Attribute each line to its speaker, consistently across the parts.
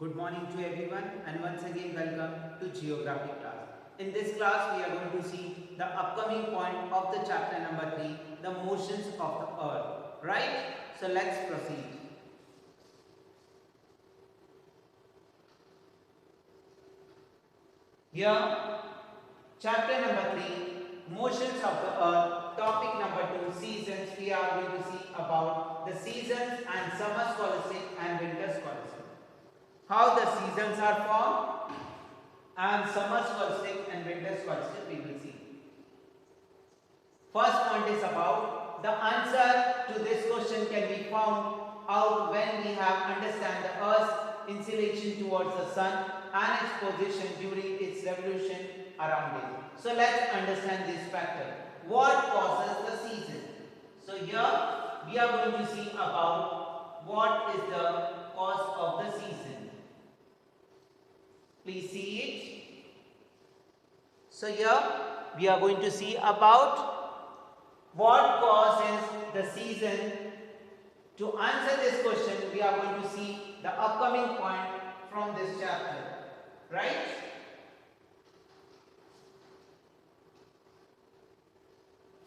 Speaker 1: Good morning to everyone and once again welcome to Geography class. In this class we are going to see the upcoming point of the chapter number 3, the motions of the earth. Right? So let's proceed. Here chapter number 3, motions of the earth, topic number 2, seasons. We are going to see about the seasons and summer scholastic and winter scholastic. How the seasons are formed and summer scholastic and winter scholastic we will see. First point is about the answer to this question can be found out when we have understand the earth's inclination towards the sun and its position during its revolution around it. So let's understand this factor. What causes the season? So here we are going to see about what is the cause of the season. Please see it. So here we are going to see about what causes the season. To answer this question, we are going to see the upcoming point from this chapter. Right?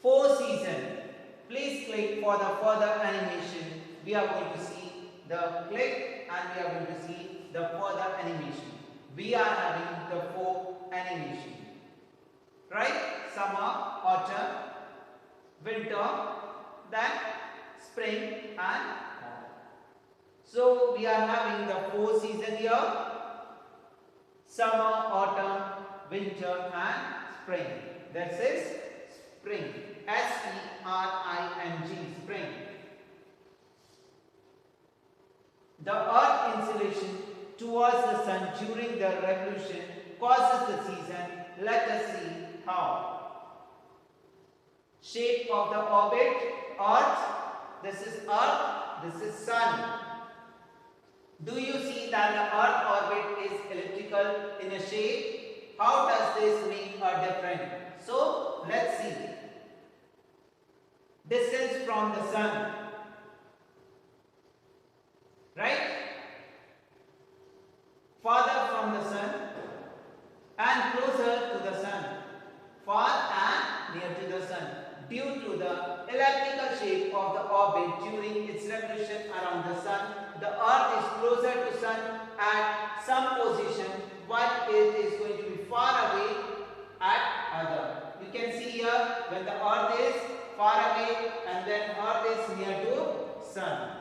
Speaker 1: Four seasons. Please click for the further animation. We are going to see the click and we are going to see the further animation. We are having the four animation, right? Summer, autumn, winter, then spring and fall. So we are having the four seasons here: summer, autumn, winter and spring. That is spring. S-E-R-I-N-G, spring. The earth insulation towards the sun during the revolution causes the season. Let us see how. Shape of the orbit, earth, this is earth, this is sun. Do you see that the earth orbit is elliptical in a shape? How does this make a difference? So let's see. Distance from the sun, right? Farther from the sun and closer to the sun, far and near to the sun, due to the elliptical shape of the orbit during its revolution around the sun. The earth is closer to sun at some position, but it is going to be far away at other. You can see here when the earth is far away and then earth is near to sun.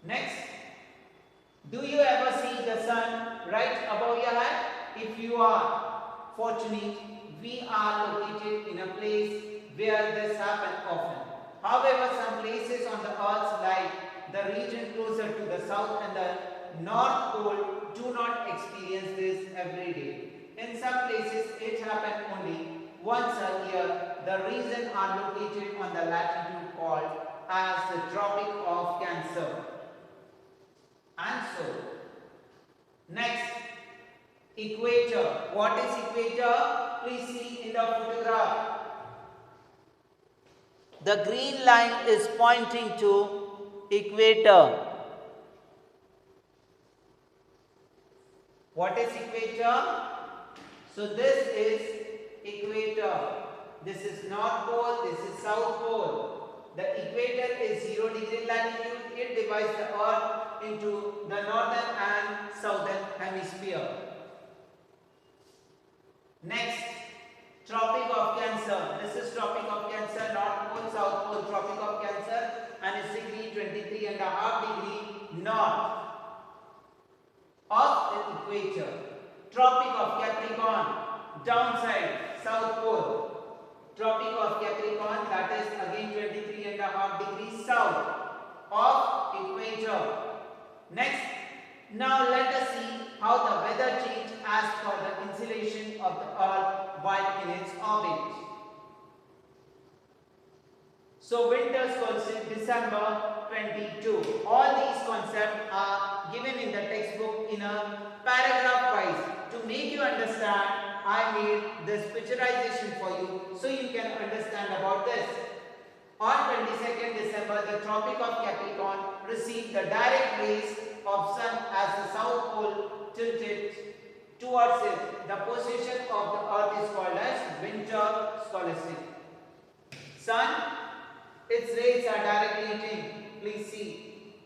Speaker 1: Next, do you ever see the sun right above your head? If you are fortunate, we are located in a place where this happens often. However, some places on the earth like the region closer to the south and the north pole do not experience this every day. In some places it happens only once a year. The regions are located on the latitude called as the Tropic of Cancer. And so, next, equator. What is equator? Please see in the photograph. The green line is pointing to equator. What is equator? So this is equator. This is North Pole, this is South Pole. The equator is 0° latitude. It divides the earth into the northern and southern hemisphere. Next, Tropic of Cancer. This is Tropic of Cancer, North Pole, South Pole, Tropic of Cancer, and it's degree 23.5° north of the equator. Tropic of Capricorn, downside, South Pole. Tropic of Capricorn, that is again 23.5° south of equator. Next, now let us see how the weather changes as per the insulation of the earth while in its orbit. So winter solstice, December 22. All these concepts are given in the textbook in a paragraph wise. To make you understand, I made this picturization for you so you can understand about this. On 22nd December, the Tropic of Capricorn received the direct rays of sun as the south pole tilted towards it. The position of the earth is called as winter solstice. Sun, its rays are directly hitting. Please see.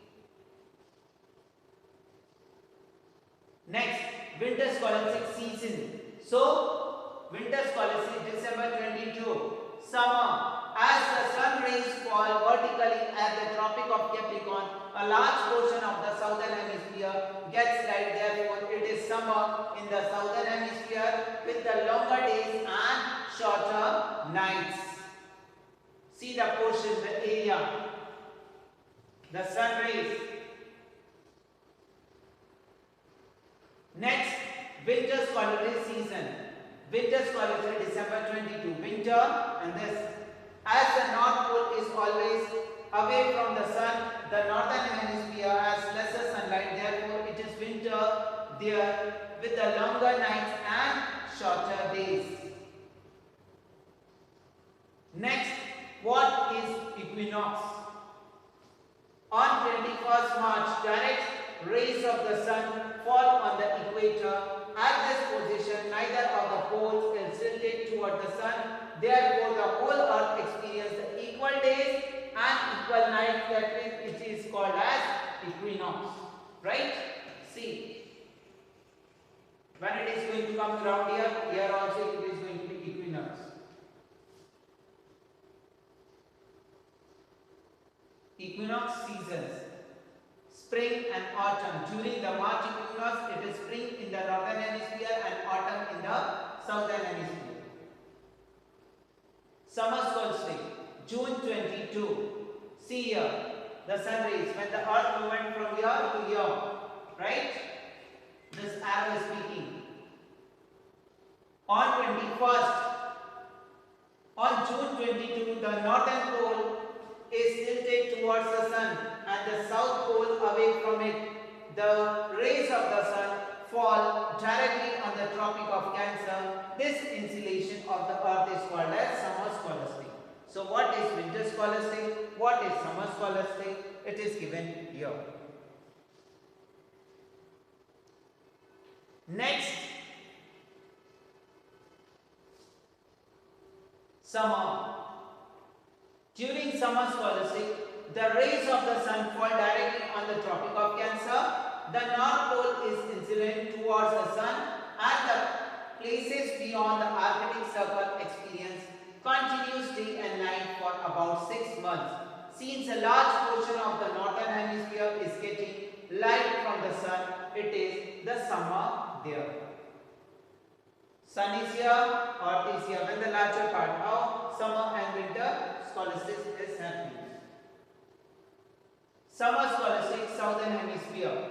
Speaker 1: Next, winter solstice season. So, winter solstice December 22. Summer. As the sun rays fall vertically at the Tropic of Capricorn, a large portion of the southern hemisphere gets light. Therefore, it is summer in the southern hemisphere with the longer days and shorter nights. See the portion, the area, the sun rays. Next, winter solstice season. Winter solstice December 22. Winter and this. As the North Pole is always away from the sun, the northern hemisphere has lesser sunlight. Therefore, it is winter there with the longer nights and shorter days. Next, what is equinox? On 21st March, direct rays of the sun fall on the equator. At this position, neither of the poles is tilted toward the sun. Therefore, the whole earth experiences the equal days and equal nights. That means it is called as equinox. Right? See. When it is going to come around here, here also it is going to be equinox. Equinox seasons. Spring and autumn. During the March equinox, it is spring in the northern hemisphere and autumn in the southern hemisphere. Summer solstice, June 22. See here, the sun rays, when the earth movement from here to here, right? This arrow is speaking. On 21st, on June 22, the northern pole is tilted towards the sun and the south pole away from it. The rays of the sun fall directly on the Tropic of Cancer. This insulation of the earth is called as summer solstice. So what is winter solstice? What is summer solstice? It is given here. Next, summer. During summer solstice, the rays of the sun fall directly on the Tropic of Cancer. The North Pole is incident towards the sun and the places beyond the Arctic Circle experience continuous day and night for about 6 months. Since a large portion of the northern hemisphere is getting light from the sun, it is the summer there. Sun is here, earth is here. When the larger part, how summer and winter solstice is happening. Summer solstice, southern hemisphere.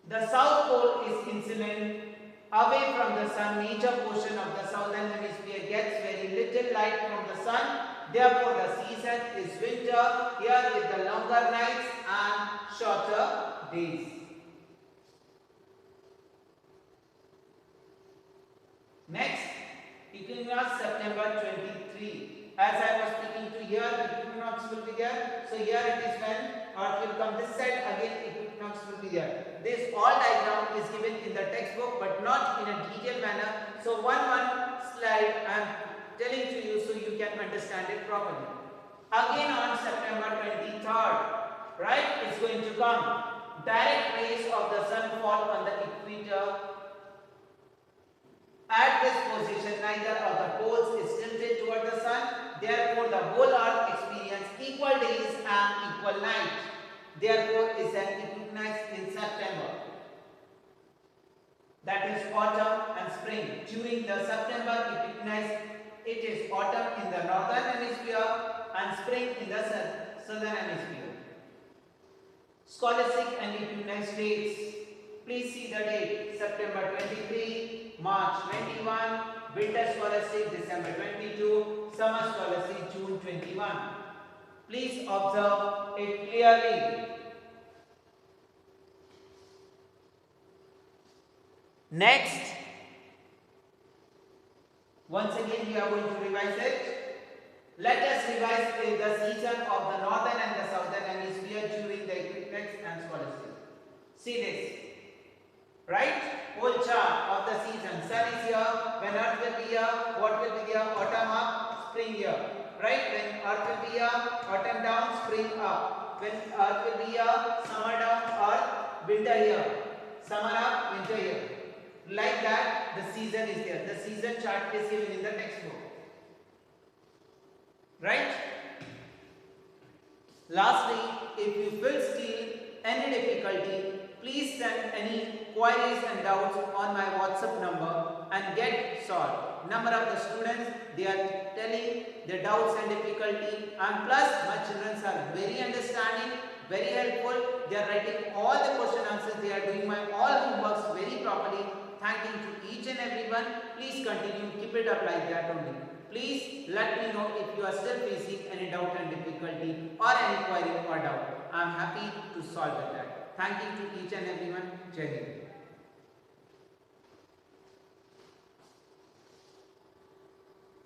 Speaker 1: The south pole is insolent away from the sun. Major portion of the southern hemisphere gets very little light from the sun. Therefore, the season is winter here with the longer nights and shorter days. Next, equinox September 23. As I was speaking to here, the equinox will be there. So here it is when earth will come this side, again equinox will be there. This all diagram is given in the textbook but not in a detailed manner. So one slide I am telling to you so you can understand it properly. Again on September 23rd, right, it's going to come. Direct rays of the sun fall on the equator. At this position, neither of the poles is tilted toward the sun. Therefore, the whole earth experiences equal days and equal night. Therefore, is an equinox in September. That is autumn and spring. During the September equinox, it is autumn in the northern hemisphere and spring in the southern hemisphere. Scholastic and equinox dates. Please see the date. September 23, March 21, winter scholastic December 22, summer scholastic June 21. Please observe it clearly. Next, once again we are going to revise it. Let us revise the season of the northern and the southern hemisphere during the equinox and solstice. See this. Right? Whole chart of the season. Sun is here. When Earth will be here, what will be here? Autumn up, spring here. Right? When Earth will be here, autumn down, spring up. When Earth will be here, summer down, Earth, winter here. Summer up, winter here. Like that, the season is there. The season chart is given in the textbook. Right? Lastly, if you feel still any difficulty, please send any queries and doubts on my WhatsApp number and get solved. Number of the students, they are telling their doubts and difficulty, and plus my children are very understanding, very helpful. They are writing all the question answers. They are doing my all homeworks very properly. Thanking to each and everyone. Please continue, keep it up like that only. Please let me know if you are still facing any doubt and difficulty or any query or doubt. I am happy to solve that. Thank you to each and everyone. Jai Hind.